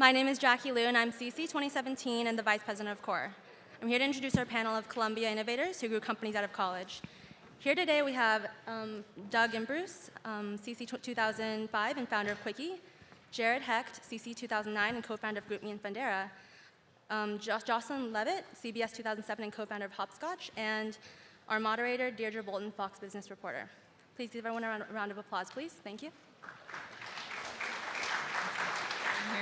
My name is Jackie Liu, and I'm CC 2017 and the Vice President of CORE. I'm here to introduce our panel of Columbia innovators who grew companies out of college. Here today we have Doug and Bruce, CC 2005 and founder of Qwiki, Jared Hecht, CC 2009 and co-founder of GroupMe and Fundera, Jocelyn Levitt, CBS 2007 and co-founder of Hopscotch, and our moderator, Deirdre Bolton, Fox Business reporter. Please give everyone a round of applause, please. Thank you.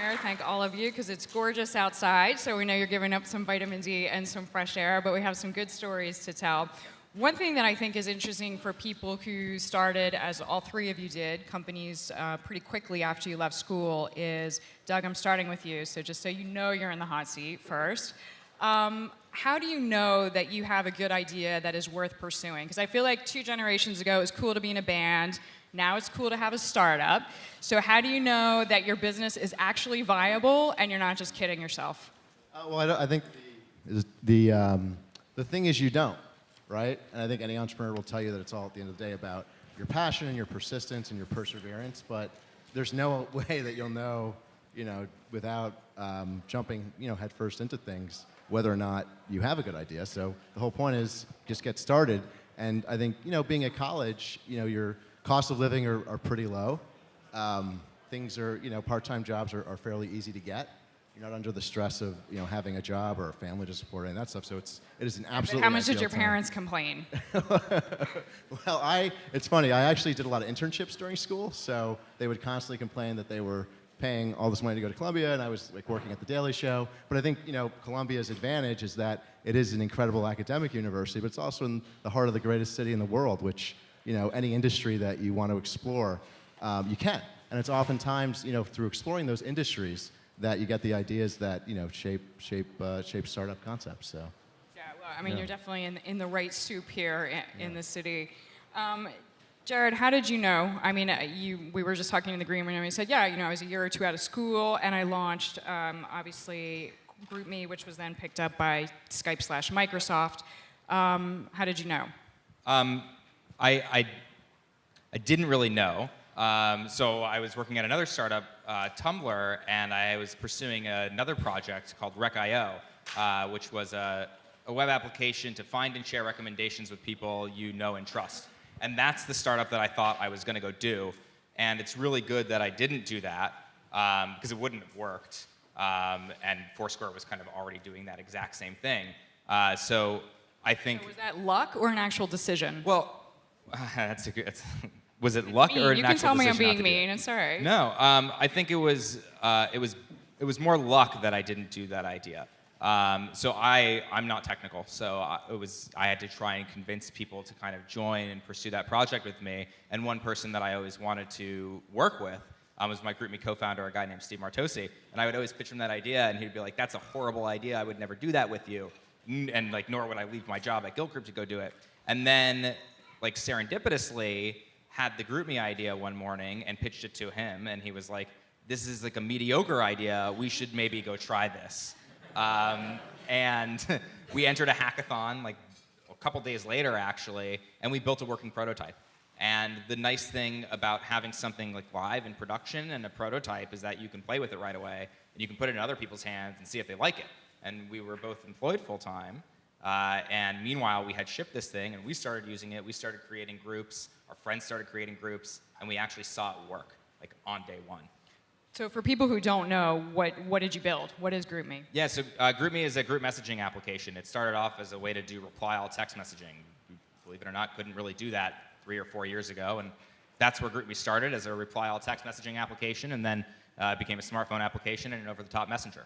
Here, thank all of you, because it's gorgeous outside, so we know you're giving up some vitamin D and some fresh air, but we have some good stories to tell. One thing that I think is interesting for people who started, as all three of you did, companies pretty quickly after you left school is, Doug, I'm starting with you, so just so you know you're in the hot seat first. How do you know that you have a good idea that is worth pursuing? Because I feel like 2 generations ago it was cool to be in a band. Now it's cool to have a startup. So how do you know that your business is actually viable and you're not just kidding yourself? I think the thing is you don't, right? And I think any entrepreneur will tell you that it's all at the end of the day about your passion and your persistence and your perseverance. But there's no way that you'll know, without jumping, headfirst into things, whether or not you have a good idea. So the whole point is just get started. And I think, being at college, your cost of living are pretty low. Things are, part-time jobs are fairly easy to get. You're not under the stress of, having a job or a family to support and that stuff. So it is an absolutely. But how much did your time. parents complain? Well, it's funny. I actually did a lot of internships during school, so they would constantly complain that they were paying all this money to go to Columbia, and I was working at the Daily Show. But I think Columbia's advantage is that it is an incredible academic university, but it's also in the heart of the greatest city in the world, which any industry that you want to explore, you can. And it's oftentimes through exploring those industries that you get the ideas that shape startup concepts. So. Yeah, well, I mean, you're definitely in the right soup here in the city. Jared, how did you know? I mean, we were just talking in the green room, and you said, yeah, I was a year or 2 out of school, and I launched, obviously, GroupMe, which was then picked up by Skype/Microsoft. How did you know? I didn't really know. So I was working at another startup, Tumblr, and I was pursuing another project called Rec.io, which was a web application to find and share recommendations with people you know and trust. And that's the startup that I thought I was going to go do. And it's really good that I didn't do that, because it wouldn't have worked. And Foursquare was kind of already doing that exact same thing. So I think. So was that luck or an actual decision? Well, was it luck or an actual decision? You can tell me I'm being mean. It's all right. No, I think it was more luck that I didn't do that idea. So I'm not technical, so I had to try and convince people to kind of join and pursue that project with me. And one person that I always wanted to work with was my GroupMe co-founder, a guy named Steve Martosi. And I would always pitch him that idea, and he'd be like, "That's a horrible idea. I would never do that with you." And nor would I leave my job at Guild Group to go do it. And then, serendipitously, had the GroupMe idea one morning and pitched it to him, and he was like, "This is a mediocre idea. We should maybe go try this." And we entered a hackathon a couple days later, actually, and we built a working prototype. And the nice thing about having something live in production and a prototype is that you can play with it right away, and you can put it in other people's hands and see if they like it. And we were both employed full-time, and meanwhile, we had shipped this thing, and we started using it. We started creating groups. Our friends started creating groups, and we actually saw it work, on day one. So for people who don't know, what did you build? What is GroupMe? Yeah, so GroupMe is a group messaging application. It started off as a way to do reply-all text messaging. Believe it or not, couldn't really do that 3 or 4 years ago, and that's where GroupMe started, as a reply-all text messaging application, and then became a smartphone application and an over-the-top messenger.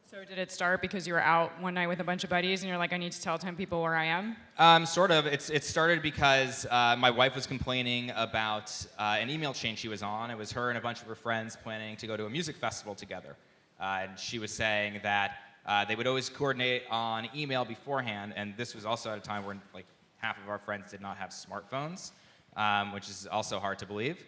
So did it start because you were out one night with a bunch of buddies and you're like, I need to tell 10 people where I am? Sort of. It started because my wife was complaining about an email chain she was on. It was her and a bunch of her friends planning to go to a music festival together. And she was saying that they would always coordinate on email beforehand, and this was also at a time where half of our friends did not have smartphones, which is also hard to believe.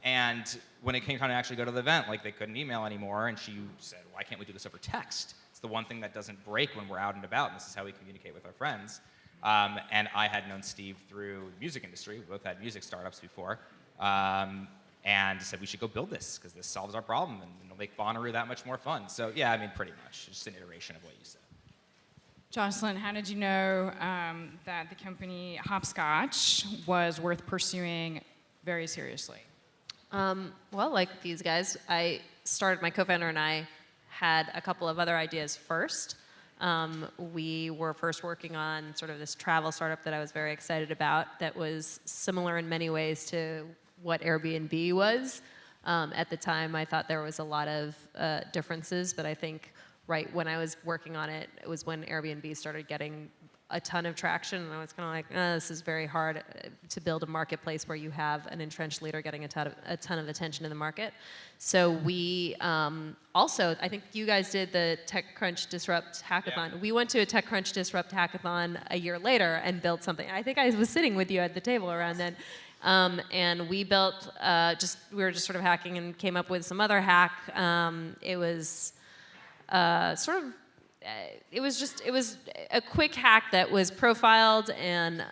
And when it came time to actually go to the event, they couldn't email anymore, and she said, why can't we do this over text? It's the one thing that doesn't break when we're out and about, and this is how we communicate with our friends. And I had known Steve through the music industry. We both had music startups before. and said we should go build this because this solves our problem and it'll make Bonnaroo that much more fun. So yeah, I mean, pretty much, just an iteration of what you said. Jocelyn, how did you know that the company Hopscotch was worth pursuing very seriously? Well, like these guys, my co-founder and I had a couple of other ideas first. We were first working on sort of this travel startup that I was very excited about that was similar in many ways to what Airbnb was. At the time, I thought there was a lot of differences, but I think right when I was working on it, it was when Airbnb started getting a ton of traction, and I was kind of like, this is very hard to build a marketplace where you have an entrenched leader getting a ton of attention in the market. So we also, I think you guys did the TechCrunch Disrupt Hackathon. Yeah. We went to a TechCrunch Disrupt Hackathon a year later and built something. I think I was sitting with you at the table around then. And we built, we were just sort of hacking and came up with some other hack. It was it was a quick hack that was profiled and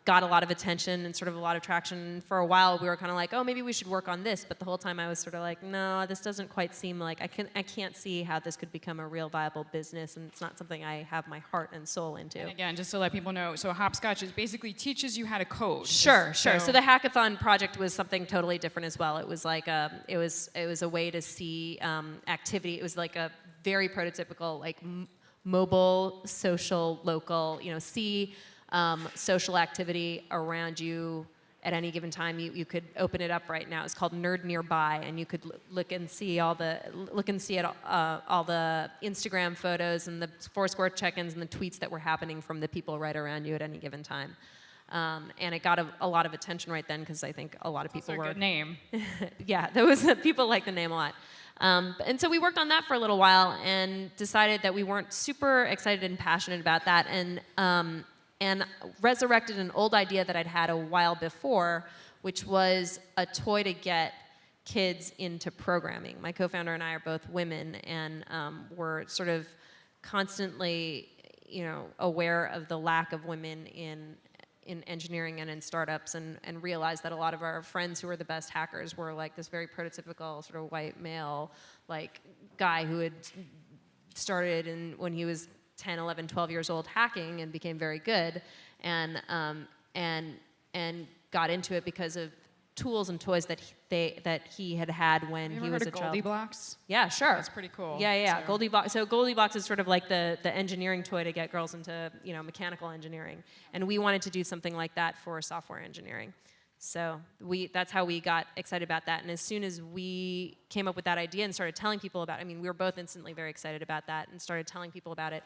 got a lot of attention and sort of a lot of traction. For a while, we were kind of like, oh, maybe we should work on this. But the whole time, I was sort of like, no, this doesn't quite seem like I can't see how this could become a real viable business, and it's not something I have my heart and soul into. And again, just to let people know, so Hopscotch basically teaches you how to code. Sure. So the hackathon project was something totally different as well. It was like it was a way to see activity. It was like a very prototypical, like mobile, social, local, see social activity around you at any given time. You could open it up right now. It's called Nerd Nearby, and you could look and see all the Instagram photos and the Foursquare check-ins and the tweets that were happening from the people right around you at any given time. And it got a lot of attention right then because I think a lot of people were. That's a good name. Yeah, there was people liked the name a lot. And so we worked on that for a little while and decided that we weren't super excited and passionate about that, and resurrected an old idea that I'd had a while before, which was a toy to get kids into programming. My co-founder and I are both women, and we're sort of constantly, aware of the lack of women in engineering and in startups, and realized that a lot of our friends who were the best hackers were like this very prototypical sort of white male like guy who had started when he was 10, 11, 12 years old hacking and became very good, and got into it because of tools and toys that he had when he was a child. Goldilocks? Yeah, sure. That's pretty cool. Yeah. So. Goldilocks. So Goldilocks is sort of like the engineering toy to get girls into mechanical engineering, and we wanted to do something like that for software engineering. So that's how we got excited about that. And as soon as we came up with that idea and started telling people about it, we were both instantly very excited about that and started telling people about it.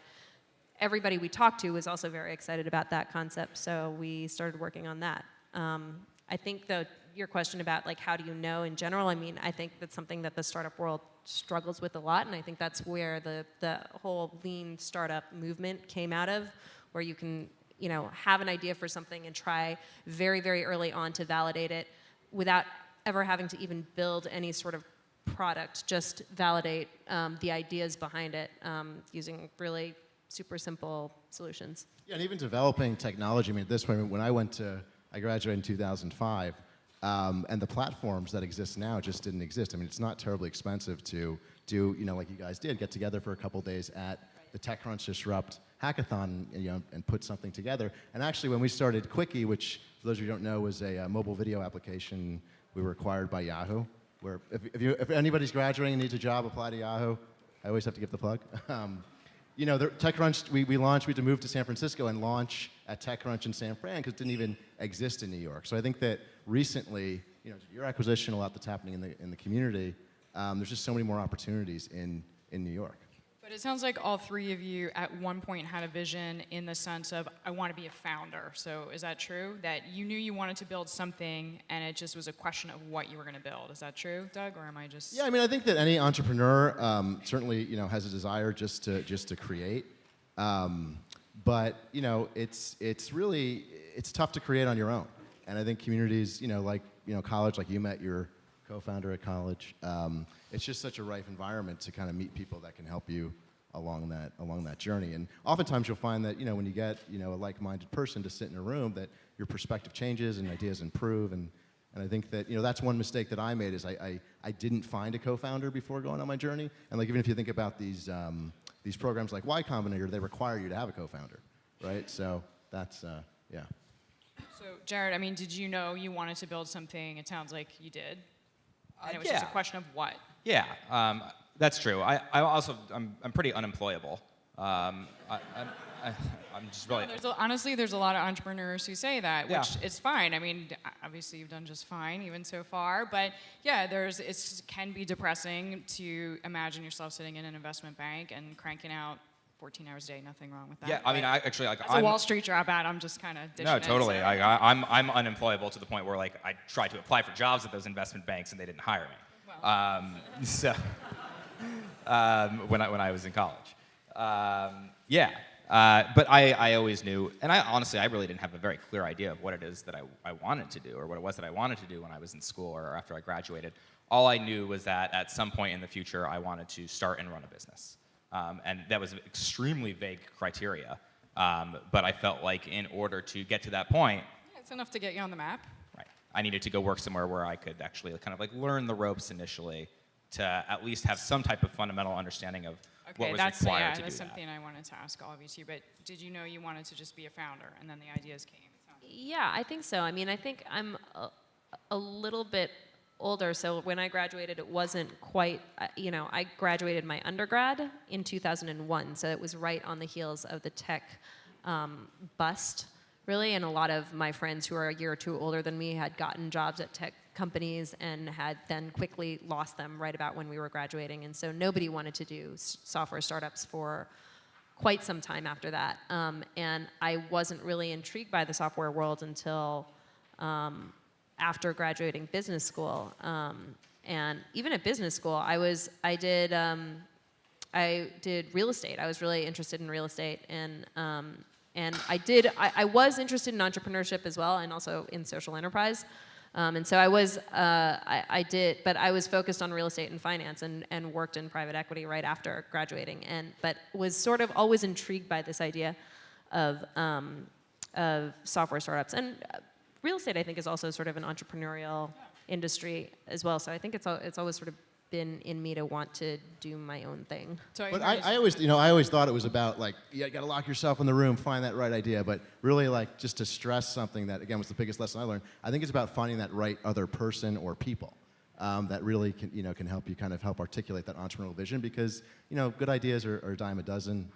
Everybody we talked to was also very excited about that concept, so we started working on that. I think, though, your question about how do you know in general, I think that's something that the startup world struggles with a lot, and I think that's where the whole lean startup movement came out of, where you can have an idea for something and try very, very early on to validate it without ever having to even build any sort of product, just validate the ideas behind it using really super simple solutions. Yeah, and even developing technology. At this point, when I graduated in 2005, and the platforms that exist now just didn't exist. It's not terribly expensive to do, like you guys did, get together for a couple days at the TechCrunch Disrupt Hackathon, and put something together. And actually, when we started Qwiki, which for those of you who don't know was a mobile video application, we were acquired by Yahoo. Where if anybody's graduating and needs a job, apply to Yahoo. I always have to give the plug. TechCrunch, we launched, we had to move to San Francisco and launch at TechCrunch in San Fran because it didn't even exist in New York. So I think that recently, your acquisition, a lot that's happening in the community, there's just so many more opportunities in New York. But it sounds like all three of you at one point had a vision in the sense of, I want to be a founder. So is that true? That you knew you wanted to build something and it just was a question of what you were going to build. Is that true, Doug, or am I just... Yeah, I think that any entrepreneur certainly, has a desire just to create. But, it's really, it's tough to create on your own. And I think communities, college, like you met your co-founder at college, it's just such a rife environment to kind of meet people that can help you along that journey. And oftentimes you'll find that, when you get, a like-minded person to sit in a room, that your perspective changes and ideas improve, and And I think that, that's one mistake that I made is I didn't find a co-founder before going on my journey. And like even if you think about these programs like Y Combinator, they require you to have a co-founder, right? So that's, yeah. So, Jared, I mean, did you know you wanted to build something? It sounds like you did. And it was just a Yeah. question of what? Yeah, that's true. I'm pretty unemployable. I'm just really. Honestly, there's a lot of entrepreneurs who say that, Yeah. which is fine. I mean, obviously you've done just fine even so far, but yeah, it can be depressing to imagine yourself sitting in an investment bank and cranking out 14 hours a day. Nothing wrong with that. Yeah, I mean, As a Wall Street dropout, I'm just kind of dishing No, it, totally. so- I'm unemployable to the point where like I tried to apply for jobs at those investment banks and they didn't hire me. When I was in college. But I always knew, and I really didn't have a very clear idea of what it is that I wanted to do, or what it was that I wanted to do when I was in school or after I graduated. All I knew was that at some point in the future, I wanted to start and run a business. And that was extremely vague criteria. But I felt like in order to get to that point, Yeah, it's enough to get you on the map. right, I needed to go work somewhere where I could actually kind of like learn the ropes initially to at least have some type of fundamental understanding of what was required to do that's that. something I wanted to ask all of you too. But did you know you wanted to just be a founder, and then the ideas came? Yeah, I think so. I mean, I think I'm a little bit older, so when I graduated, it wasn't quite, I graduated my undergrad in 2001, so it was right on the heels of the tech bust, really, and a lot of my friends who are a year or two older than me had gotten jobs at tech companies and had then quickly lost them right about when we were graduating, and so nobody wanted to do software startups for quite some time after that, and I wasn't really intrigued by the software world until after graduating business school. And even at business school, I did real estate. I was really interested in real estate, and I was interested in entrepreneurship as well, and also in social enterprise. And so I did, but I was focused on real estate and finance, and worked in private equity right after graduating, but was sort of always intrigued by this idea of software startups. And real estate, I think, is also sort of an entrepreneurial industry as well. So I think it's always sort of been in me to want to do my own thing. So But I always thought it was about like, you gotta lock yourself in the room, find that right idea. But really, like, just to stress something that, again, was the biggest lesson I learned, I think it's about finding that right other person or people that really can help you kind of help articulate that entrepreneurial vision, because, good ideas are a dime a dozen.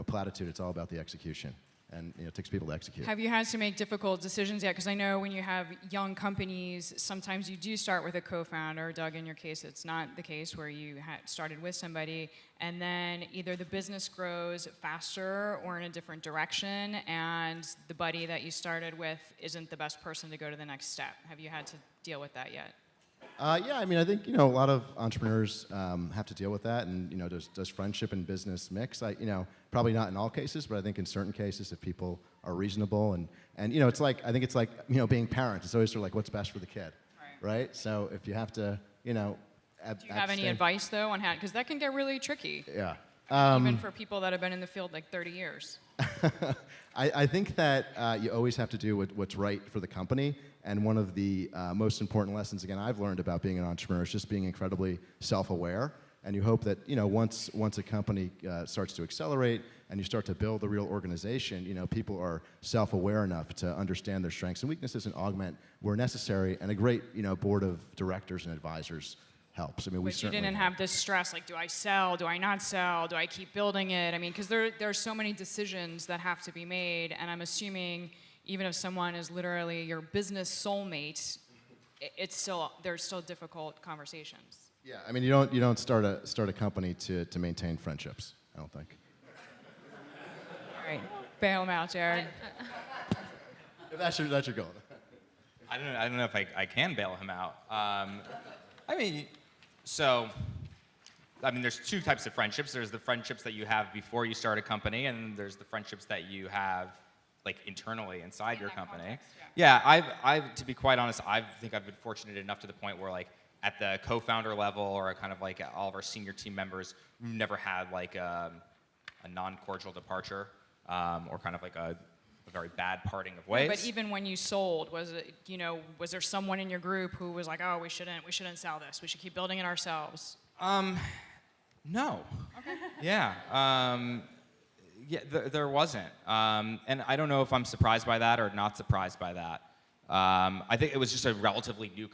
Platitude, it's all about the execution. And it takes people to execute. Have you had to make difficult decisions yet? Because I know when you have young companies, sometimes you do start with a co-founder. Doug, in your case, it's not the case where you had started with somebody, and then either the business grows faster or in a different direction, and the buddy that you started with isn't the best person to go to the next step. Have you had to deal with that yet? Yeah, I mean, I think a lot of entrepreneurs have to deal with that, and does friendship and business mix? Probably not in all cases, but I think in certain cases, if people are reasonable, and it's like, I think it's like being parents. It's always sort of like what's best for the kid, right? So if you have to, Do you have any advice though on how? Because that can get really tricky. Yeah. Even for people that have been in the field like 30 years. I think that you always have to do what's right for the company. And one of the most important lessons, again, I've learned about being an entrepreneur is just being incredibly self-aware. And you hope that once a company starts to accelerate and you start to build a real organization, people are self-aware enough to understand their strengths and weaknesses and augment where necessary. And a great board of directors and advisors helps. I mean, we But you certainly didn't have this stress, like, do I sell? Do I not sell? Do I keep building it? I mean, because there are so many decisions that have to be made, and I'm assuming even if someone is literally your business soulmate, there's still difficult conversations. Yeah, I mean, you don't start a company to maintain friendships, I don't think. All right, bail them out, Jared. If that's your goal. I don't know if I can bail him out. There's two types of friendships. There's the friendships that you have before you start a company, and there's the friendships that you have like internally inside your company. Context, I've to be quite honest, I think I've been fortunate enough to the point where like at the co-founder level or kind of like all of our senior team members, we've never had like a non-cordial departure or kind of like a a very bad parting of Yeah, ways. but even when you sold, was it, was there someone in your group who was like, oh, we shouldn't sell this. We should keep building it ourselves? No. Okay. Yeah. There wasn't. And I don't know if I'm surprised by that or not surprised by that. I think it was just a relatively new,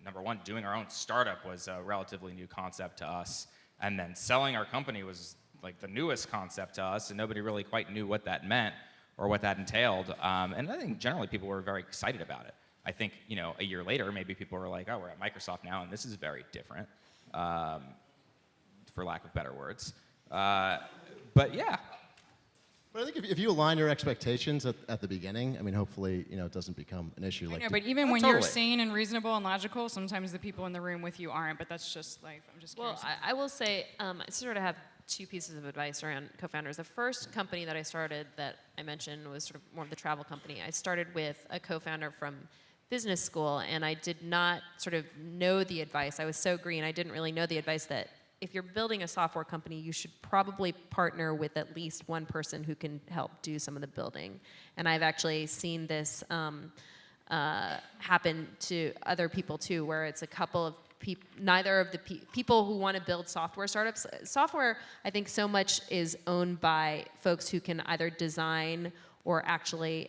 number one, doing our own startup was a relatively new concept to us. And then selling our company was like the newest concept to us, and nobody really quite knew what that meant or what that entailed. And I think generally people were very excited about it. I think, a year later, maybe people were like, oh, we're at Microsoft now, and this is very different, for lack of better words. But yeah. But I think if you align your expectations at the beginning, I mean, hopefully, it doesn't become an issue. I Like, know, but even Oh, when you're totally. sane and reasonable and logical, sometimes the people in the room with you aren't, but that's just life. I'm just curious. Well, I will say, I sort of have two pieces of advice around co-founders. The first company that I started that I mentioned was sort of more of the travel company. I started with a co-founder from business school, and I did not sort of know the advice. I was so green, I didn't really know the advice that if you're building a software company, you should probably partner with at least one person who can help do some of the building. And I've actually seen this happen to other people too, where it's a couple of neither of the people who want to build software startups. Software, I think, so much is owned by folks who can either design or actually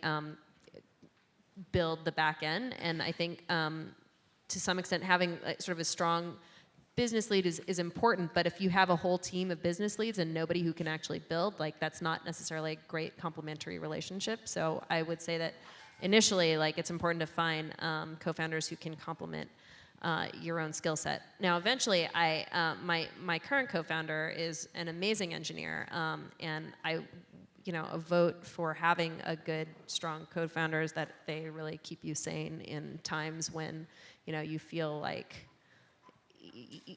build the back end. And I think to some extent having sort of a strong business lead is important, but if you have a whole team of business leads and nobody who can actually build, that's not necessarily a great complementary relationship. So I would say that initially, it's important to find co-founders who can complement your own skill set. Now, eventually, my current co-founder is an amazing engineer, and I, a vote for having a good, strong co-founder is that they really keep you sane in times when, you feel like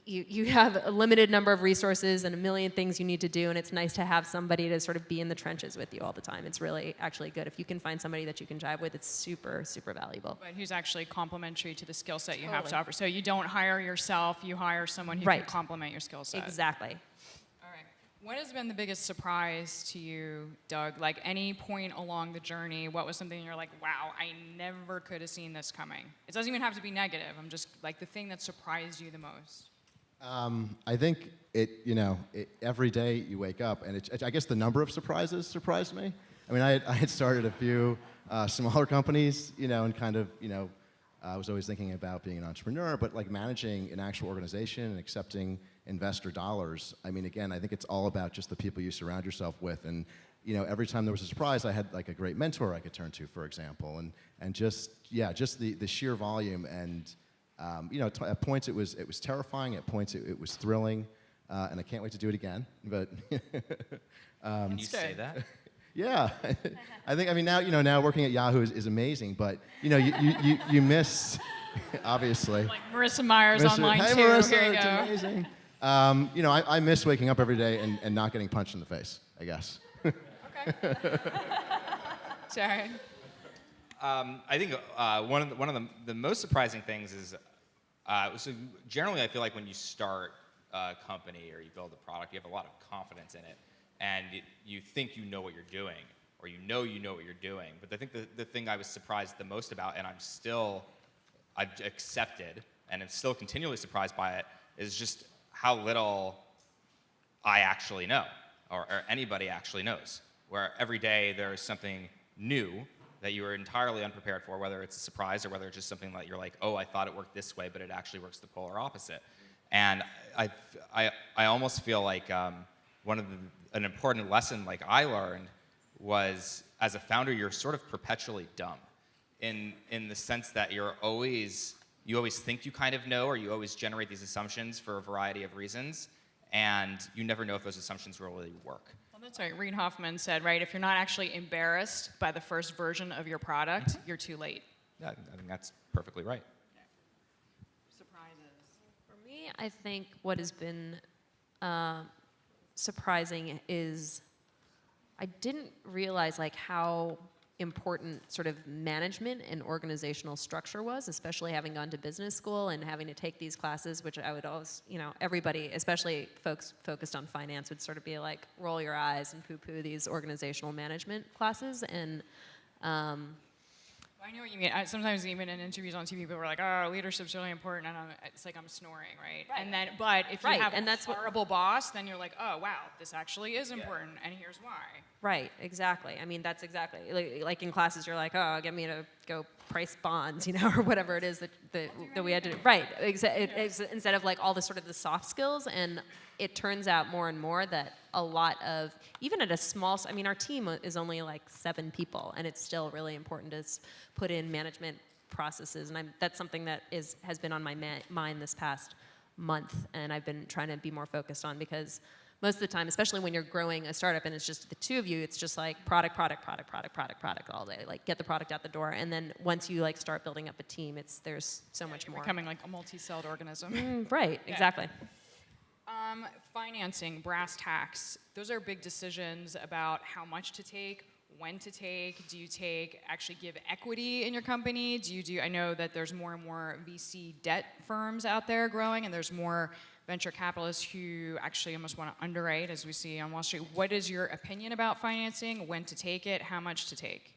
you have a limited number of resources and a million things you need to do, and it's nice to have somebody to sort of be in the trenches with you all the time. It's really actually good. If you can find somebody that you can jive with, it's super, super valuable. But who's actually complementary to the skill set you have to Totally. offer. So you don't hire yourself, you hire someone who Right. can complement your skill set. Exactly. All right. What has been the biggest surprise to you, Doug? Like any point along the journey, what was something you're like, wow, I never could have seen this coming? It doesn't even have to be negative. I'm just like the thing that surprised you the most. I think every day you wake up, and I guess the number of surprises surprised me. I mean, I had started a few smaller companies, and kind of, I was always thinking about being an entrepreneur, but like managing an actual organization and accepting investor dollars. I mean, again, I think it's all about just the people you surround yourself with, and every time there was a surprise, I had like a great mentor I could turn to, for example, and just the sheer volume and. At points it was terrifying. At points it was thrilling, and I can't wait to do it again. But Can you say that? yeah, I think now working at Yahoo is amazing. But you miss obviously. Like Marissa Myers Miss online hey, too. Marissa, Here you it's go. amazing. I miss waking up every day and not getting punched in the face, I guess. Okay. Sorry. I think one of the most surprising things is, so generally I feel like when you start a company or you build a product, you have a lot of confidence in it, and you think you know what you're doing, or you know what you're doing. But I think the thing I was surprised the most about, and I've accepted, and I'm still continually surprised by it, is just how little I actually know, or anybody actually knows. Where every day there's something new that you are entirely unprepared for, whether it's a surprise or whether it's just something that you're like, oh, I thought it worked this way, but it actually works the polar opposite. And I almost feel like an important lesson like I learned was, as a founder, you're sort of perpetually dumb, in the sense that you always think you kind of know, or you always generate these assumptions for a variety of reasons, and you never know if those assumptions will really work. Well, that's right. Reid Hoffman said, right, if you're not actually embarrassed by the first version of your product, you're too late. Yeah, I think that's perfectly right. Surprises. For me, I think what has been surprising is I didn't realize how important sort of management and organizational structure was, especially having gone to business school and having to take these classes, which I would always, everybody, especially folks focused on finance, would sort of be like, roll your eyes and poo-poo these organizational management classes. And I know what you mean. Sometimes even in interviews on TV, people are like, "Oh, leadership's really important," and it's like I'm snoring, right? Right. And then, but if you Right, have and a that's what- horrible boss, then you're like, "Oh, wow, this actually is important, and here's why." Right, exactly. I mean, that's exactly like in classes. You're like, oh, get me to go price bonds, or whatever it is that we had to do. Right, instead of like all the sort of the soft skills. And it turns out more and more that a lot of, even at a small, I mean, our team is only like 7 people, and it's still really important to put in management processes. And that's something that has been on my mind this past month, and I've been trying to be more focused on, because most of the time, especially when you're growing a startup and it's just the 2 of you, it's just like product all day. Like, get the product out the door. And then once you like start building up a team, there's so much more. Becoming like a multi-celled organism. Right, exactly. Financing, brass tacks, those are big decisions about how much to take, when to take. Do you actually give equity in your company? I know that there's more and more VC debt firms out there growing, and there's more venture capitalists who actually almost want to underwrite, as we see on Wall Street. What is your opinion about financing, when to take it, how much to take?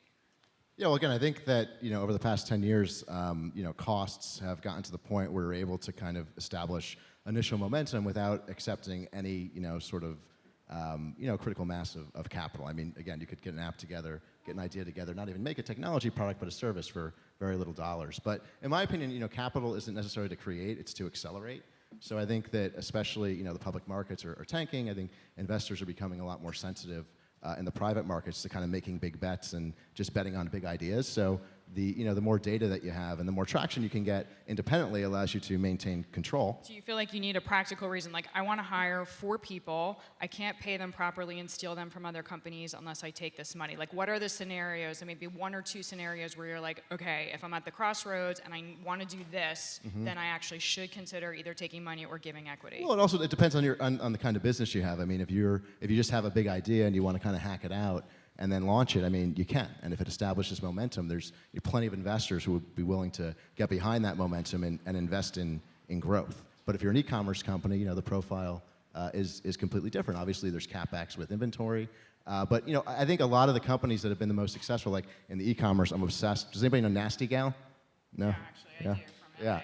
Yeah, well, again, I think that over the past 10 years, costs have gotten to the point where we're able to kind of establish initial momentum without accepting any sort of critical mass of capital. I mean, again, you could get an app together, get an idea together, not even make a technology product, but a service for very little dollars. But in my opinion, capital isn't necessary to create; it's to accelerate. So I think that especially the public markets are tanking. I think investors are becoming a lot more sensitive in the private markets to kind of making big bets and just betting on big ideas. So the more data that you have and the more traction you can get independently allows you to maintain control. Do you feel like you need a practical reason? Like, I want to hire 4 people. I can't pay them properly and steal them from other companies unless I take this money. Like, what are the scenarios? And maybe 1 or 2 scenarios where you're like, okay, if I'm at the crossroads and I want to do this, then I actually should consider either taking money or giving equity. Well, it depends on on the kind of business you have. I mean, if you just have a big idea and you want to kind of hack it out and then launch it, I mean, you can. And if it establishes momentum, there's plenty of investors who would be willing to get behind that momentum and invest in growth. But if you're an e-commerce company, the profile is completely different. Obviously, there's CapEx with inventory. But I think a lot of the companies that have been the most successful, like in the e-commerce, I'm obsessed. Does anybody know Nasty Gal? No? Yeah, actually, I do from LA, right?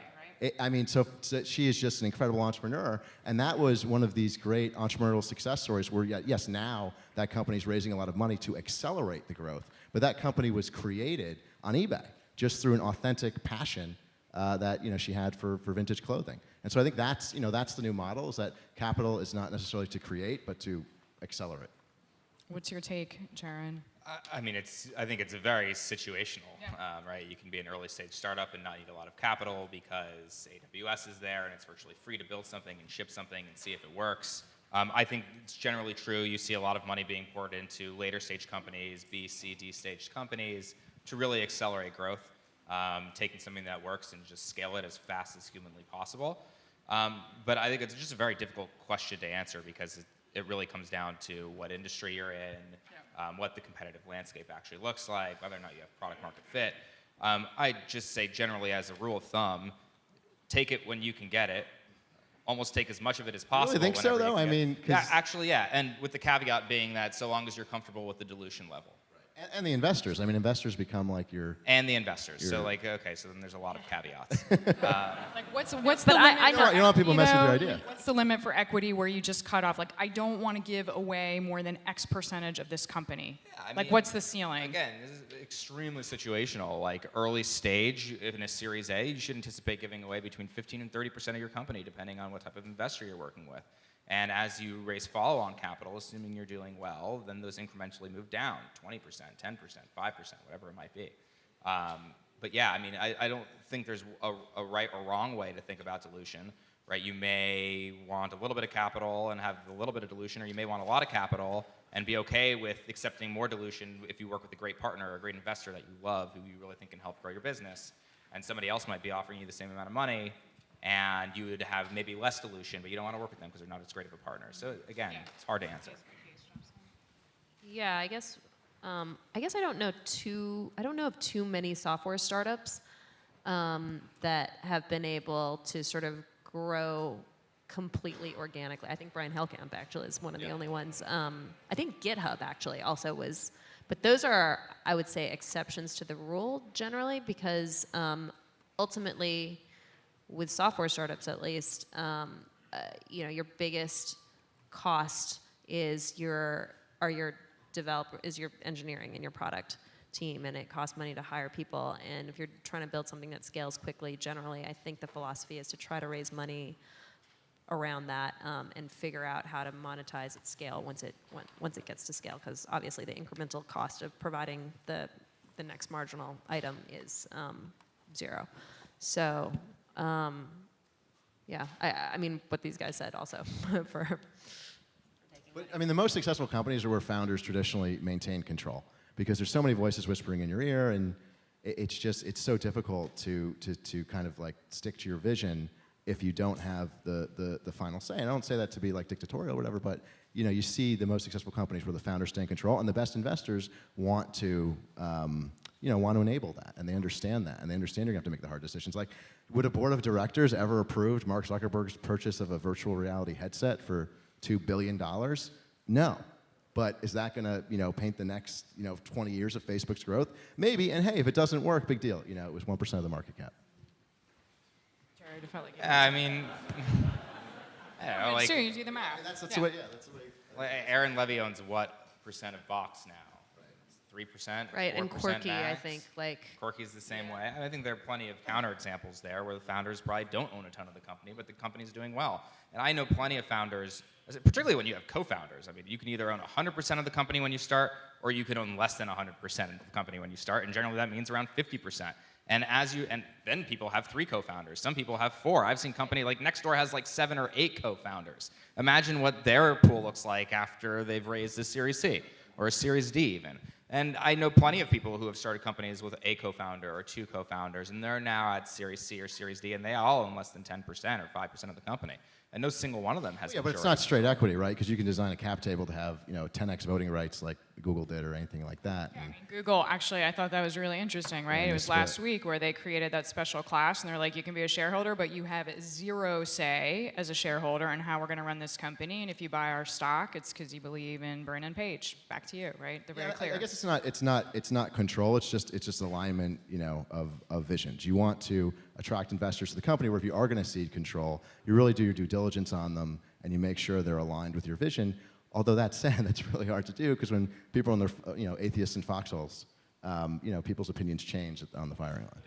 I mean, so she is just an incredible entrepreneur, and that was one of these great entrepreneurial success stories where, yes, now that company's raising a lot of money to accelerate the growth, but that company was created on eBay just through an authentic passion that she had for vintage clothing. And so I think that's the new model, is that capital is not necessarily to create, but to accelerate. What's your take, Jaron? I mean, I think it's very situational, right? You can be an early stage startup and not need a lot of capital because AWS is there and it's virtually free to build something and ship something and see if it works. I think it's generally true. You see a lot of money being poured into later stage companies, B, C, D stage companies to really accelerate growth, taking something that works and just scale it as fast as humanly possible. But I think it's just a very difficult question to answer because it really comes down to what industry you're in, what the competitive landscape actually looks like, whether or not you have product market fit. I just say generally as a rule of thumb, take it when you can get it. Almost take as much of it as possible. You really think so, though? I mean, yeah, actually, yeah. And with the caveat being that so long as you're comfortable with the dilution level. And the investors. I mean, investors become like your... And the investors. So like, okay, so then there's a lot of caveats. Like, what's the limit? I know- You don't want people messing with your idea. What's the limit for equity where you just cut off? Like, I don't want to give away more than X percentage of this company. Yeah, I like, mean, what's the ceiling? Again, this is extremely situational. Like early stage, in a Series A, you should anticipate giving away between 15 and 30% of your company, depending on what type of investor you're working with. And as you raise follow-on capital, assuming you're doing well, then those incrementally move down, 20%, 10%, 5%, whatever it might be. But yeah, I mean, I don't think there's a right or wrong way to think about dilution, right? You may want a little bit of capital and have a little bit of dilution, or you may want a lot of capital and be okay with accepting more dilution if you work with a great partner or a great investor that you love, who you really think can help grow your business. And somebody else might be offering you the same amount of money, and you would have maybe less dilution, but you don't want to work with them because they're not as great of a partner. So again, it's hard to answer. Yeah, I guess I don't know of too many software startups that have been able to sort of grow completely organically. I think Brian Hellkamp actually is one of the only ones. I think GitHub actually also was But those are, I would say, exceptions to the rule generally, because ultimately, with software startups at least, your biggest cost is your engineering and your product team, and it costs money to hire people. And if you're trying to build something that scales quickly, generally, I think the philosophy is to try to raise money around that and figure out how to monetize at scale once it gets to scale, because obviously the incremental cost of providing the next marginal item is zero. So yeah, I mean what these guys said also for. But I mean, the most successful companies are where founders traditionally maintain control, because there's so many voices whispering in your ear, and it's so difficult to kind of like stick to your vision if you don't have the final say. And I don't say that to be like dictatorial or whatever, but you see the most successful companies where the founders stay in control, and the best investors want to enable that, and they understand that, and they understand you're gonna have to make the hard decisions. Like, would a board of directors ever approved Mark Zuckerberg's purchase of a virtual reality headset for $2 billion? No. But is that going to paint the next 20 years of Facebook's growth? Maybe. And hey, if it doesn't work, big deal. It was 1% of the market cap. Jared, it felt like I mean, I don't know, like, so you do the math. That's the way. Yeah, that's the way. like, Aaron Levy owns what percent of Box now? 3%? Right, and 4% Qwiki, I max? think, like. Qwiki's the same way. I think there are plenty of counterexamples there where the founders probably don't own a ton of the company, but the company's doing well. And I know plenty of founders, particularly when you have co-founders. I mean, you can either own 100% of the company when you start, or you can own less than 100% of the company when you start, and generally that means around 50%. And then people have 3 co-founders. Some people have 4. I've seen company like Nextdoor has like 7 or 8 co-founders. Imagine what their pool looks like after they've raised a Series C or a Series D even. And I know plenty of people who have started companies with a co-founder or 2 co-founders, and they're now at Series C or Series D, and they all own less than 10% or 5% of the company. And no single one of them has. Yeah, but it's not straight equity, right? Because you can design a cap table to have 10x voting rights like Google did or anything like that. Yeah, I mean, Google, actually, I thought that was really interesting, right? It was last week where they created that special class, and they're like, you can be a shareholder, but you have 0 say as a shareholder in how we're going to run this company. And if you buy our stock, it's because you believe in Brennan Page. Back to you, right? They're very clear. I guess it's not control. It's just alignment, of visions. You want to attract investors to the company, where if you are going to cede control, you really do your due diligence on them, and you make sure they're aligned with your vision. Although that said, that's really hard to do, because when people are in their, atheists in foxholes, people's opinions change on the firing line.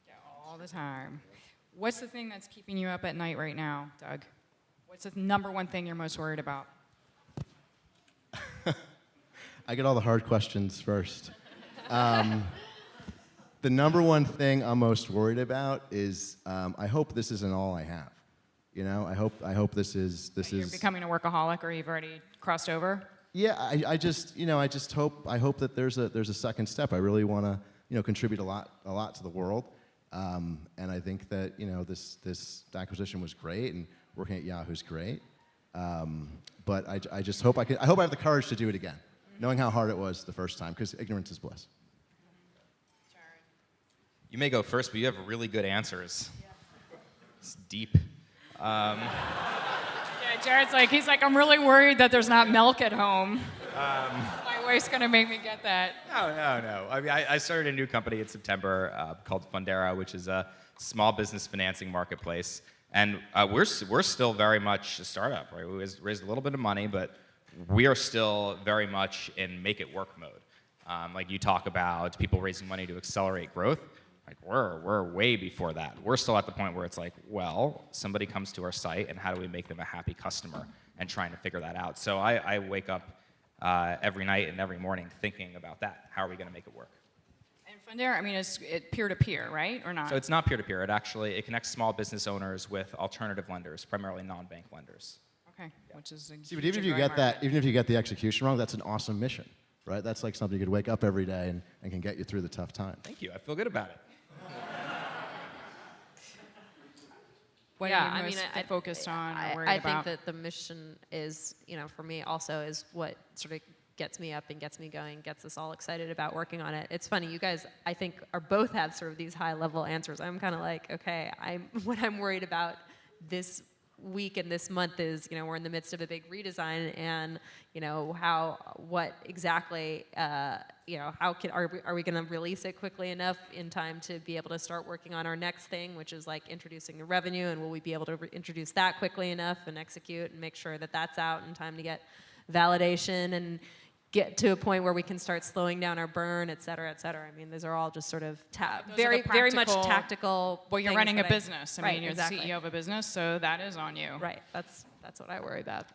Yeah, all the time. What's the thing that's keeping you up at night right now, Doug? What's the number one thing you're most worried about? I get all the hard questions first. The number one thing I'm most worried about is I hope this isn't all I have. I hope this is. You're becoming a workaholic, or you've already crossed over? Yeah, I just hope that there's a second step. I really want to contribute a lot to the world, and I think that this acquisition was great, and working at Yahoo's great. But I just hope I have the courage to do it again, knowing how hard it was the first time, because ignorance is bliss. You may go first, but you have really good answers. Yeah. It's deep. Yeah, Jared's like, I'm really worried that there's not milk at home. My wife's gonna make me get that. No. I mean, I started a new company in September called Fundera, which is a small business financing marketplace, and we're still very much a startup, right? We raised a little bit of money, but we are still very much in make it work mode. Like you talk about people raising money to accelerate growth. Like we're way before that. We're still at the point where it's like, well, somebody comes to our site, and how do we make them a happy customer, and trying to figure that out. So I wake up every night and every morning thinking about that. How are we going to make it work? And Fundera, I mean, it's peer-to-peer, right, or not? So it's not peer-to-peer. It connects small business owners with alternative lenders, primarily non-bank lenders. Okay, which is a See, but even if you get the execution wrong, that's an awesome mission, right? That's like something you could wake up every day and can get you through the tough times. Thank you. I feel good about it. What are you most focused on or worried I about? think that the mission is, for me also is what sort of gets me up and gets me going, gets us all excited about working on it. It's funny, you guys, I think, both have sort of these high-level answers. I'm kind of like, okay, what I'm worried about this week and this month is, we're in the midst of a big redesign, and what exactly, are we going to release it quickly enough in time to be able to start working on our next thing, which is like introducing the revenue, and will we be able to introduce that quickly enough and execute and make sure that that's out in time to get validation and get to a point where we can start slowing down our burn, et cetera, et cetera. I mean, those are all just sort of very much tactical. Well, you're things running a that business. I mean, you're exactly. the CEO of a business, so that is on you. Right. That's what I worry about.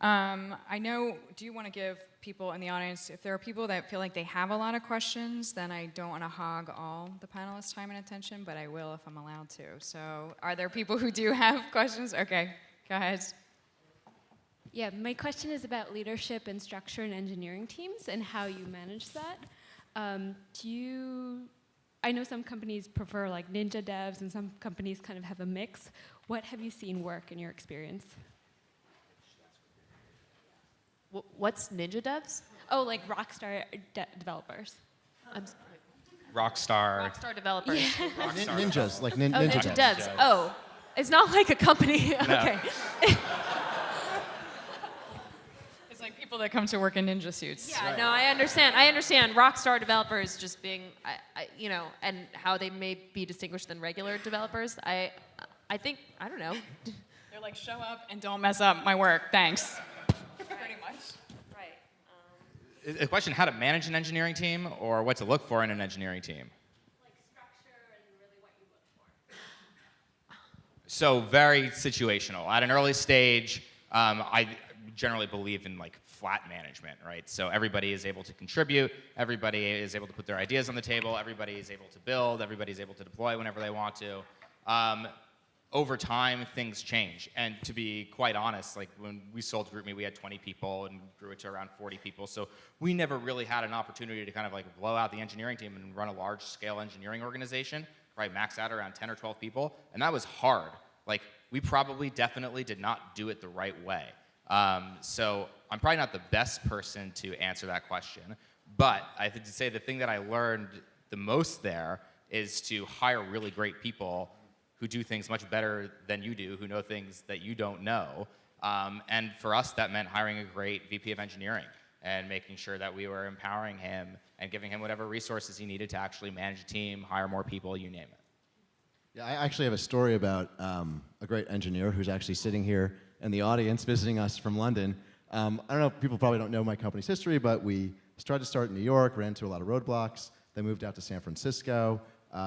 I know, do you want to give people in the audience, if there are people that feel like they have a lot of questions, then I don't want to hog all the panelists' time and attention, but I will if I'm allowed to. So are there people who do have questions? Okay, go ahead. Yeah, my question is about leadership and structure in engineering teams and how you manage that. I know some companies prefer like ninja devs and some companies kind of have a mix. What have you seen work in your experience? What's ninja devs? Oh, like rockstar developers. Rockstar. Rockstar developers. Ninjas, like ninja Ninja devs. devs. Oh, it's not like a company. Okay. It's like people that come to work in ninja suits. Yeah, no, I understand. Rockstar developers just being, and how they may be distinguished than regular developers. I think, I don't know. They're like, show up and don't mess up my work. Thanks. Pretty much. Right. A question: how to manage an engineering team, or what to look for in an engineering team? Like structure and really what you look for. So very situational. At an early stage, I generally believe in like flat management, right? So everybody is able to contribute, everybody is able to put their ideas on the table, everybody is able to build, everybody is able to deploy whenever they want to. Over time, things change. And to be quite honest, like when we sold GroupMe, we had 20 people and grew it to around 40 people. So we never really had an opportunity to kind of like blow out the engineering team and run a large scale engineering organization, right? Max out around 10 or 12 people. And that was hard. Like we definitely did not do it the right way. So I'm probably not the best person to answer that question. But I think to say the thing that I learned the most there is to hire really great people who do things much better than you do, who know things that you don't know. And for us, that meant hiring a great VP of engineering and making sure that we were empowering him and giving him whatever resources he needed to actually manage a team, hire more people, you name it. Yeah, I actually have a story about a great engineer who's actually sitting here in the audience visiting us from London. I don't know, people probably don't know my company's history, but we tried to start in New York, ran into a lot of roadblocks, then moved out to San Francisco.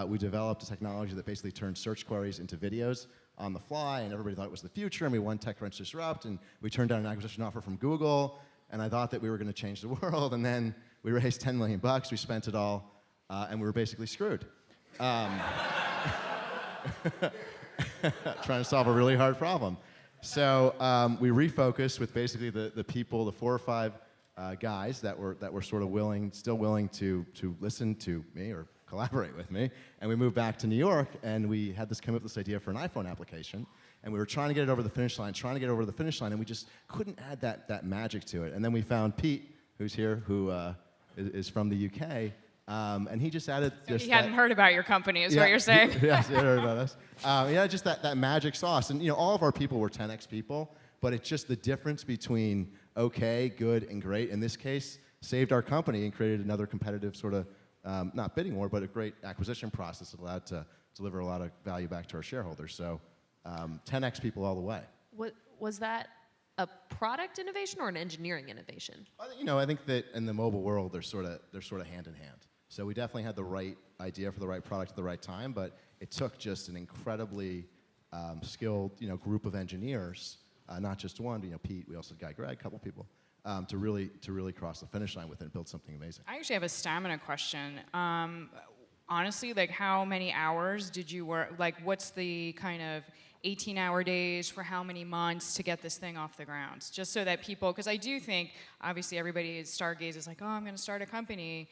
We developed a technology that basically turned search queries into videos on the fly, and everybody thought it was the future, and we won TechCrunch Disrupt, and we turned down an acquisition offer from Google, and I thought that we were going to change the world, and then we raised $10 million, we spent it all, and we were basically screwed. Trying to solve a really hard problem. So we refocused with basically the people, the 4 or 5 guys that were sort of still willing to listen to me or collaborate with me, and we moved back to New York, and we had come up with this idea for an iPhone application, and we were trying to get it over the finish line, and we just couldn't add that magic to it. And then we found Pete, who's here, who is from the UK, and he just added So he hadn't heard about your company, is what you're saying? Yes, he heard about us. Just that magic sauce. And all of our people were 10x people, but it's just the difference between okay, good, and great, in this case, saved our company and created another competitive sort of, not bidding war, but a great acquisition process that allowed to deliver a lot of value back to our shareholders. So 10x people all the way. Was that a product innovation or an engineering innovation? I think that in the mobile world, they're sort of hand in hand. So we definitely had the right idea for the right product at the right time, but it took just an incredibly skilled, group of engineers, not just one. Pete, we also had Guy Gregg, a couple people, to really cross the finish line with it and build something amazing. I actually have a stamina question. Honestly, like how many hours did you work? Like what's the kind of 18-hour days for how many months to get this thing off the ground? Just so that people, because I do think, obviously everybody stargazes like, oh, I'm going to start a company.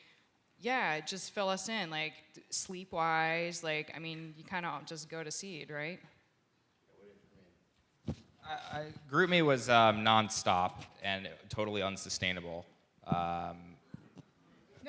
Yeah, just fill us in, like sleep-wise, like, I mean, you kind of just go to seed, right? GroupMe was nonstop and totally unsustainable. No,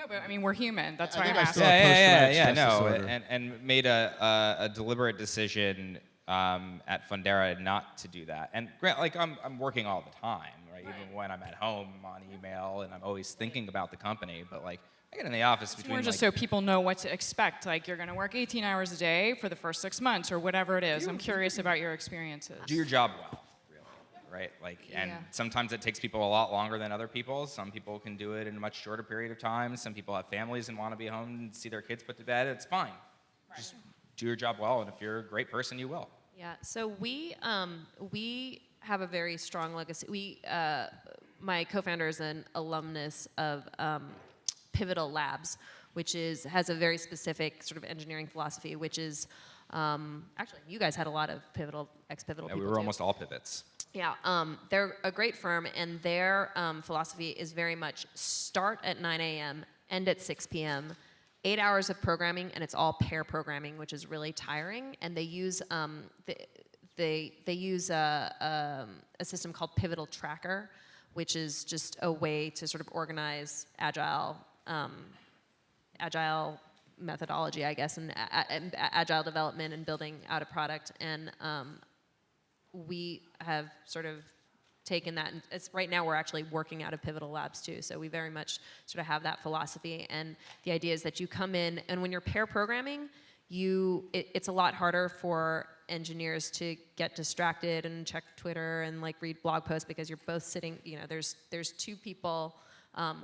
but I mean, we're human. That's why I'm I asking. still have Yeah, post-traumatic stress no, disorder. and made a deliberate decision at Fundera not to do that. And like I'm working all the time, right? Even when I'm at home, I'm on email, and I'm always thinking about the company. But like I get in the office It's between more just like, so people know what to expect. Like you're going to work 18 hours a day for the first 6 months or whatever it is. I'm curious about your experiences. do your job well, really, right? Like, and Yeah. sometimes it takes people a lot longer than other people. Some people can do it in a much shorter period of time. Some people have families and want to be home and see their kids put to bed. It's fine. Just do your job well, and if you're a great person, you will. Yeah, so we have a very strong legacy. My co-founder is an alumnus of Pivotal Labs, which has a very specific sort of engineering philosophy, which is actually you guys had a lot of ex-Pivotal Yeah, people we were too. almost all pivots. Yeah, they're a great firm, and their philosophy is very much start at 9 a.m., end at 6 p.m., 8 hours of programming, and it's all pair programming, which is really tiring. And they use they use a system called Pivotal Tracker, which is just a way to sort of organize agile methodology, I guess, and agile development and building out a product. And we have sort of taken that, and right now we're actually working out of Pivotal Labs too, so we very much sort of have that philosophy. And the idea is that you come in, and when you're pair programming, it's a lot harder for engineers to get distracted and check Twitter and like read blog posts, because you're both sitting, there's two people,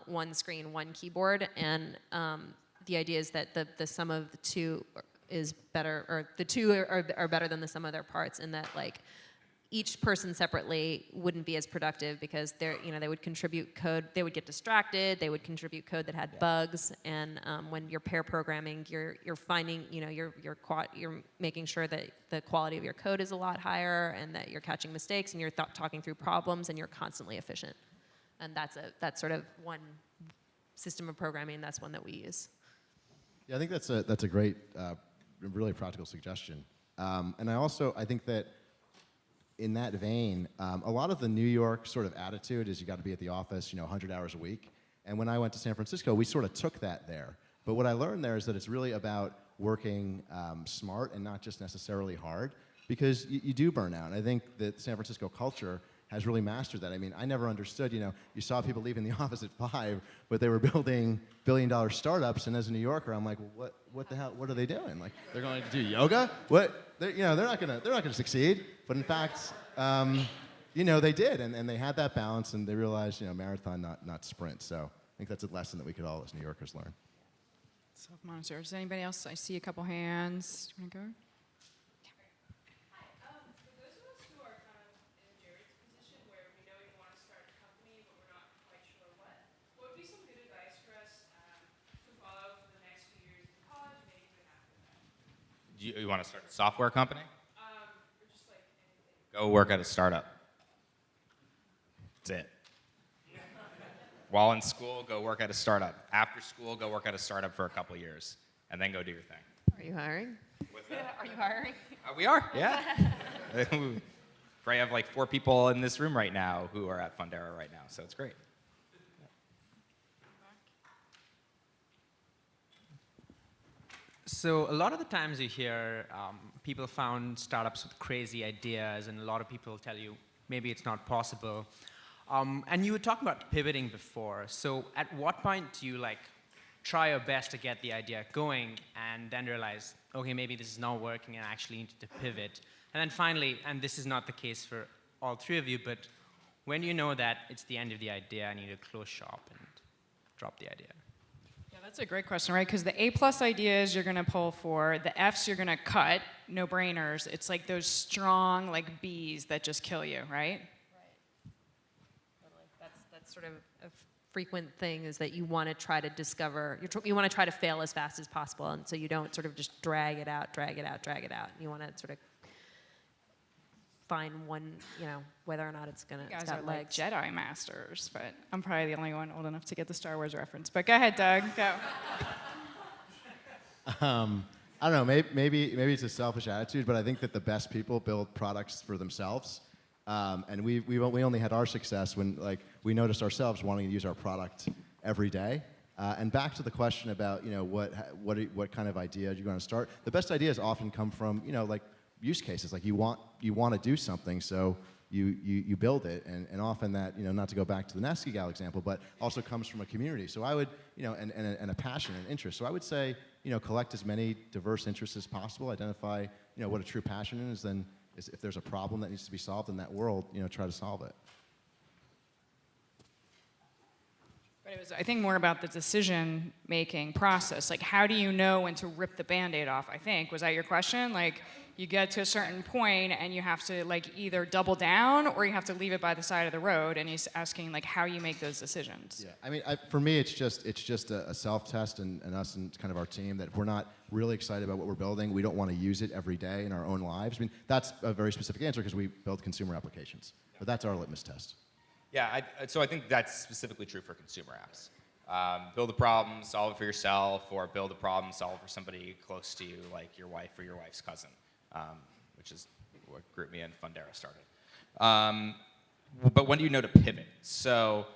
one screen, one keyboard, and the idea is that the sum of the two is better, or the two are better than the sum of their parts, in that like each person separately wouldn't be as productive, because they would contribute code, they would get distracted, they would contribute code that had bugs, and when you're pair programming, you're finding, you're making sure that the quality of your code is a lot higher, and that you're catching mistakes, and you're talking through problems, and you're constantly efficient. And that's sort of one system of programming. That's one that we use. Yeah, I think that's a great, really practical suggestion. And I think that in that vein, a lot of the New York sort of attitude is you got to be at the office, 100 hours a week. And when I went to San Francisco, we sort of took that there. But what I learned there is that it's really about working smart and not just necessarily hard, because you do burn out. And I think that San Francisco culture has really mastered that. I mean, I never understood, you saw people leaving the office at 5, but they were building billion-dollar startups, and as a New Yorker, I'm like, well, what the hell, what are they doing? Like, they're going to do yoga? What? They're not gonna succeed. But in fact, they did, and they had that balance, and they realized, marathon, not sprint. So I think that's a lesson that we could all as New Yorkers learn. Self-monitor. Does anybody else? I see a couple hands. Do you want to go? You want to start a software company? Go work at a startup. That's it. While in school, go work at a startup. After school, go work at a startup for a couple of years, and then go do your thing. Are you hiring? What's that? Are you hiring? We are, yeah. We probably have like 4 people in this room right now who are at Fundera right now, so it's great. So a lot of the times you hear people found startups with crazy ideas, and a lot of people tell you maybe it's not possible. And you were talking about pivoting before. So at what point do you try your best to get the idea going, and then realize, okay, maybe this is not working, and I actually need to pivot? And then finally, and this is not the case for all 3 of you, but when you know that it's the end of the idea, I need to close shop and drop the idea. Yeah, that's a great question, right? Because the A+ ideas you're going to pull for, the Fs you're going to cut, no-brainers. It's like those strong Bs that just kill you, right? Totally. That's sort of a frequent thing, is that you want to try to discover, you want to try to fail as fast as possible, and so you don't sort of just drag it out. You want to sort of find one, whether or not it's going to, You guys it's got are legs. like Jedi masters, but I'm probably the only one old enough to get the Star Wars reference. But go ahead, Doug. Go. I don't know, maybe it's a selfish attitude, but I think that the best people build products for themselves. And we only had our success when we noticed ourselves wanting to use our product every day. And back to the question about what kind of idea you're going to start. The best ideas often come from use cases. Like you want to do something, so you build it, and often that, not to go back to the Nasty Gal example, but also comes from a community. So I would, and a passion and interest. So I would say, collect as many diverse interests as possible, identify, what a true passion is, then if there's a problem that needs to be solved in that world, try to solve it. But it was, I think, more about the decision-making process. Like, how do you know when to rip the Band-Aid off, I think? Was that your question? Like, you get to a certain point and you have to, like, either double down or you have to leave it by the side of the road, and he's asking, like, how you make those decisions. Yeah, I mean, for me, it's just a self-test, and us and kind of our team, that if we're not really excited about what we're building, we don't want to use it every day in our own lives. I mean, that's a very specific answer because we build consumer applications. But that's our litmus test. Yeah, so I think that's specifically true for consumer apps. Build a problem, solve it for yourself, or build a problem, solve it for somebody close to you, like your wife or your wife's cousin, which is what GroupMe and Fundera started. But when do you know to pivot? So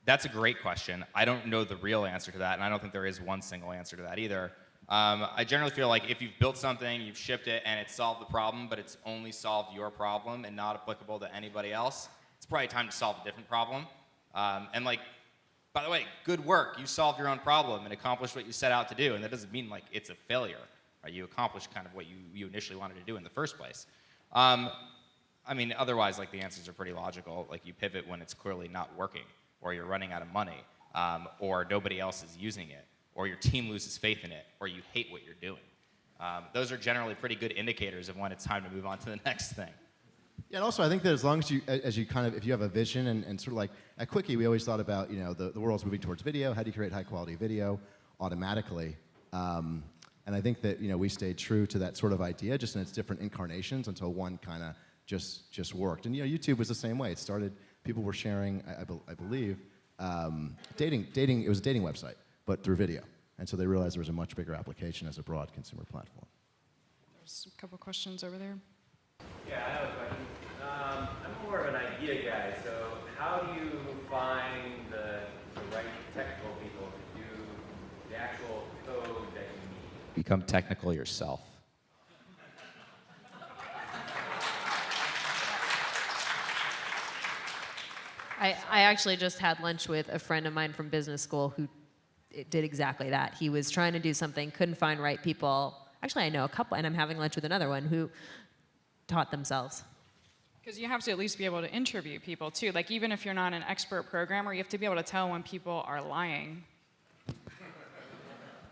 that's a great question. I don't know the real answer to that, and I don't think there is one single answer to that either. I generally feel like if you've built something, you've shipped it, and it's solved the problem, but it's only solved your problem and not applicable to anybody else, it's probably time to solve a different problem. And like, by the way, good work. You solved your own problem and accomplished what you set out to do, and that doesn't mean like it's a failure. Right? You accomplished kind of what you initially wanted to do in the first place. I mean, otherwise, like the answers are pretty logical. Like you pivot when it's clearly not working, or you're running out of money, or nobody else is using it, or your team loses faith in it, or you hate what you're doing. Those are generally pretty good indicators of when it's time to move on to the next thing. Yeah, and also I think that as long as you kind of, if you have a vision, and sort of like at Qwiki, we always thought about, the world's moving towards video. How do you create high quality video automatically? And I think that, we stayed true to that sort of idea, just in its different incarnations, until one kind of just worked. And YouTube was the same way. It started, people were sharing, I believe, dating. It was a dating website, but through video. And so they realized there was a much bigger application as a broad consumer platform. There's a couple questions over there. Yeah, I have a question. I'm more of an idea guy, so how do you find the right technical people to do the actual code that you need? Become technical yourself. I actually just had lunch with a friend of mine from business school who did exactly that. He was trying to do something, couldn't find right people. Actually, I know a couple, and I'm having lunch with another one who taught themselves. Because you have to at least be able to interview people too. Like even if you're not an expert programmer, you have to be able to tell when people are lying.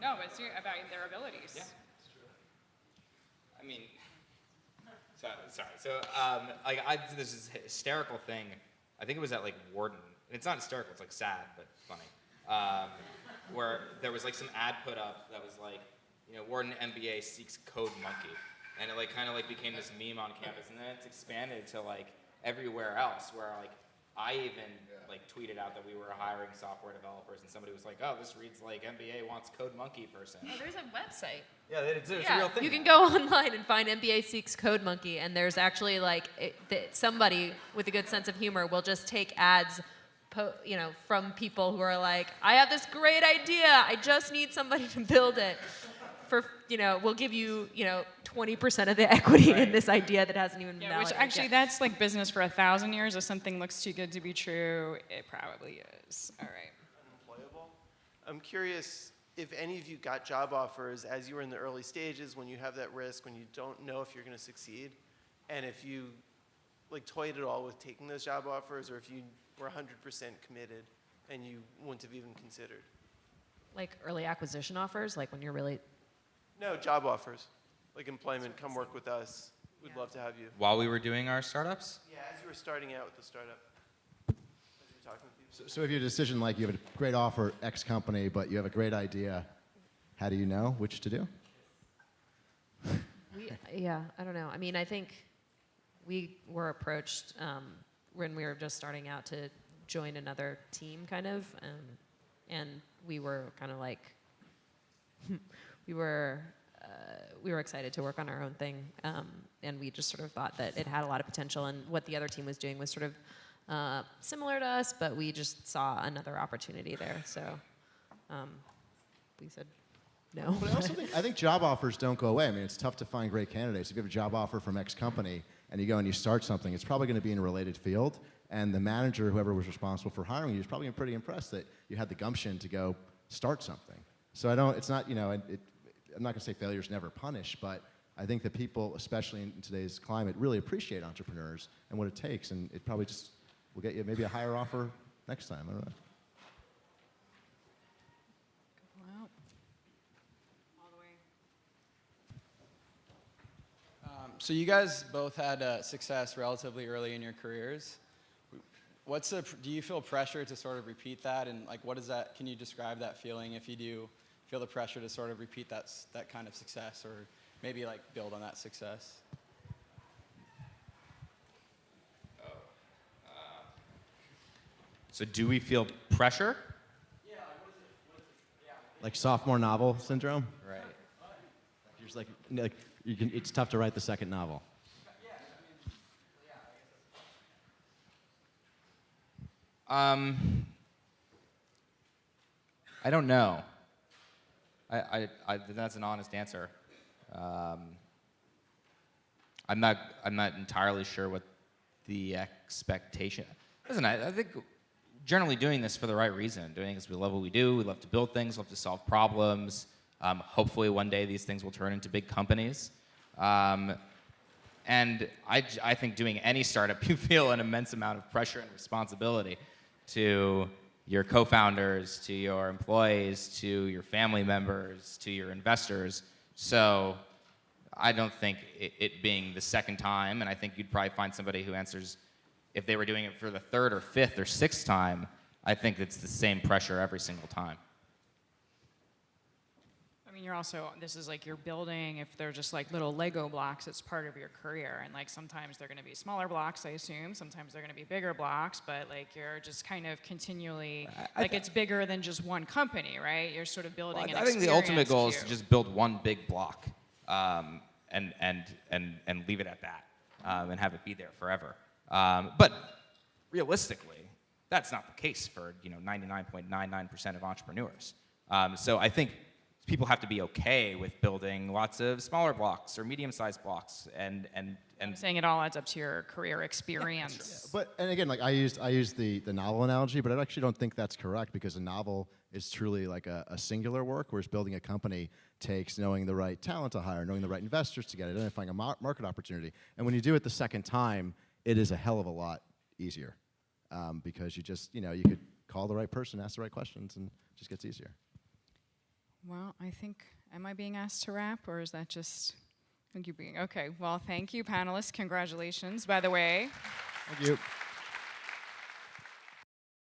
No, but it's about their abilities. Yeah, it's true. I mean, sorry. So I did this hysterical thing. I think it was at like Warden. It's not hysterical. It's like sad, but funny. Where there was like some ad put up that was like, Warden MBA seeks code monkey. And it like kind of like became this meme on campus, and then it's expanded to like everywhere else. Where like I even like tweeted out that we were hiring software developers, and somebody was like, "Oh, this reads like MBA wants code monkey person." Oh, there's a website. Yeah, it's a real thing. You can go online and find MBA seeks code monkey, and there's actually like somebody with a good sense of humor will just take ads, from people who are like, "I have this great idea. I just need somebody to build it." We'll give you, 20% of the equity in this idea that hasn't even been Yeah, which validated actually yet. that's like business for 1,000 years. If something looks too good to be true, it probably is. All right. Unemployable. I'm curious if any of you got job offers as you were in the early stages, when you have that risk, when you don't know if you're going to succeed, and if you like toyed at all with taking those job offers, or if you were 100% committed and you wouldn't have even considered. Like early acquisition offers, like when you're really. No, job offers. Like employment, come work with us. We'd love to have you. While we were doing our startups? Yeah, as you were starting out with the startup. As you were talking with people. So if you have a decision like you have a great offer, X company, but you have a great idea, how do you know which to do? I don't know. I mean, I think we were approached when we were just starting out to join another team, kind of, and we were kind of like, we were excited to work on our own thing, and we just sort of thought that it had a lot of potential, and what the other team was doing was sort of similar to us, but we just saw another opportunity there. So we said, no. But I think job offers don't go away. I mean, it's tough to find great candidates. If you have a job offer from X company and you go and you start something, it's probably going to be in a related field. And the manager, whoever was responsible for hiring you, is probably pretty impressed that you had the gumption to go start something. So it's not, I'm not going to say failure's never punished, but I think that people, especially in today's climate, really appreciate entrepreneurs and what it takes. And it probably just will get you maybe a higher offer next time. I don't know. Wow. So you guys both had success relatively early in your careers. Do you feel pressure to sort of repeat that? And like, what is that? Can you describe that feeling if you do feel the pressure to sort of repeat that kind of success, or maybe like build on that success? So do we feel pressure? Yeah. What is it? Yeah. Like sophomore novel syndrome? Right. You're just like it's tough to write the second novel. I don't know. That's an honest answer. I'm not entirely sure what the expectation. Listen, I think generally doing this for the right reason. Doing this, we love what we do. We love to build things. Love to solve problems. Hopefully, one day these things will turn into big companies. And I think doing any startup, you feel an immense amount of pressure and responsibility to your co-founders, to your employees, to your family members, to your investors. So I don't think it being the second time, and I think you'd probably find somebody who answers, if they were doing it for the third or fifth or sixth time, I think it's the same pressure every single time. I mean, this is like you're building, if they're just like little Lego blocks, it's part of your career. And like sometimes they're going to be smaller blocks, I assume. Sometimes they're going to be bigger blocks, but like you're just kind of continually, it's bigger than just one company, right? You're sort of building an experience. I think the ultimate goal is to just build one big block and leave it at that and have it be there forever. But realistically, that's not the case for 99.99% of entrepreneurs. So I think people have to be okay with building lots of smaller blocks or medium-sized blocks, and I'm saying it all adds up to your career experience. But and again, like I used the novel analogy, but I actually don't think that's correct, because a novel is truly like a singular work, whereas building a company takes knowing the right talent to hire, knowing the right investors to get, identifying a market opportunity. And when you do it the second time, it is a hell of a lot easier, because you just you could call the right person, ask the right questions, and it just gets easier. Well, I think, am I being asked to wrap, or is that just, I think you're being, okay. Well, thank you, panelists. Congratulations, by the way. Thank you.